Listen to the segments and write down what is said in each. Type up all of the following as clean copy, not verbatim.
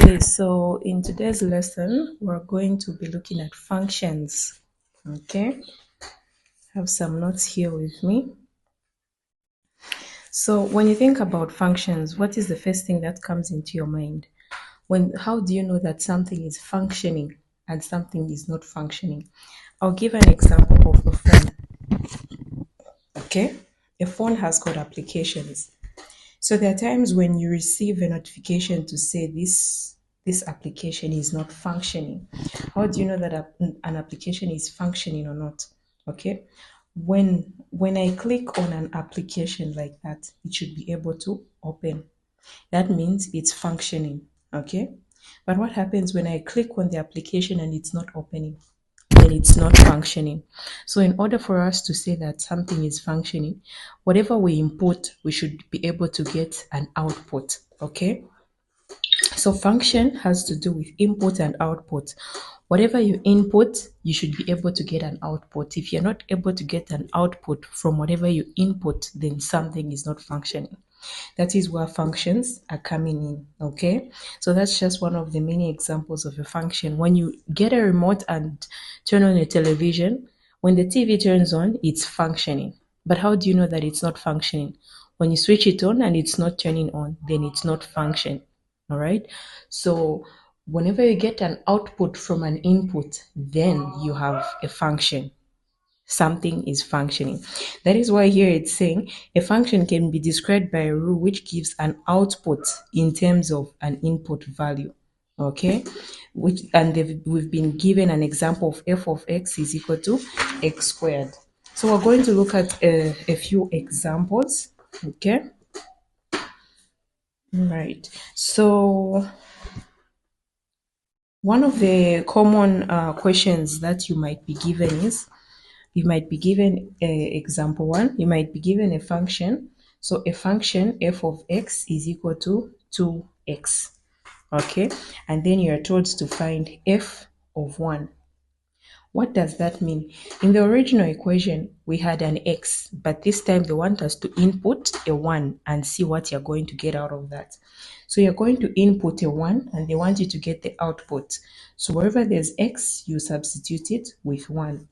Okay, so in today's lesson, we're going to be looking at functions. Okay, have some notes here with me. So when you think about functions, what is the first thing that comes into your mind? How do you know that something is functioning and something is not functioning? I'll give an example of a phone. Okay, a phone has got applications. So there are times when you receive a notification to say this application is not functioning. How do you know that an application is functioning or not? Okay. When I click on an application like that, it should be able to open. That means it's functioning. Okay. But what happens when I click on the application and it's not opening? Then it's not functioning. So in order for us to say that something is functioning, whatever we input, we should be able to get an output. Okay. So function has to do with input and output. Whatever you input, you should be able to get an output. If you're not able to get an output from whatever you input, then something is not functioning. That is where functions are coming in. Okay, so that's just one of the many examples of a function. When you get a remote and turn on a television, when the TV turns on, it's functioning. But how do you know that it's not functioning? When you switch it on and it's not turning on, then it's not functioning. All right, so whenever you get an output from an input, then you have a function. Something is functioning. That is why here it's saying a function can be described by a rule which gives an output in terms of an input value. Okay, we've been given an example of f of x is equal to x squared. So we're going to look at a few examples. Okay, right. So one of the common questions that you might be given is, you might be given example one, you might be given a function. So a function f of x is equal to 2x. Okay, and then you're told to find f of 1. What does that mean? In the original equation, we had an x, but this time they want us to input a 1 and see what you're going to get out of that. So you're going to input a 1 and they want you to get the output. So wherever there's x, you substitute it with 1.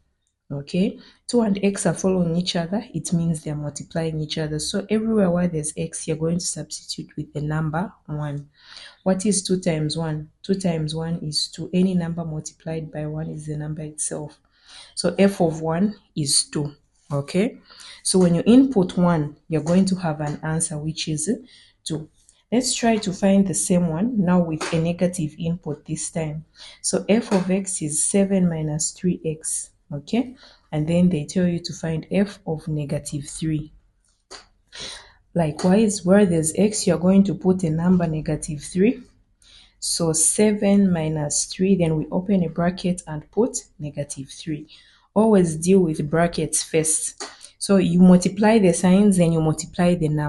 Okay, 2 and x are following each other. It means they're multiplying each other. So everywhere where there's x, you're going to substitute with the number 1. What is 2 times 1? 2 times 1 is 2. Any number multiplied by 1 is the number itself. So f of 1 is 2. Okay, so when you input 1, you're going to have an answer which is 2. Let's try to find the same one now with a negative input this time. So f of x is 7 minus 3x. Okay, and then they tell you to find f of negative 3. Likewise, where there's x, you're going to put a number negative 3. So 7 minus 3, then we open a bracket and put negative 3. Always deal with brackets first. So you multiply the signs, then you multiply the number.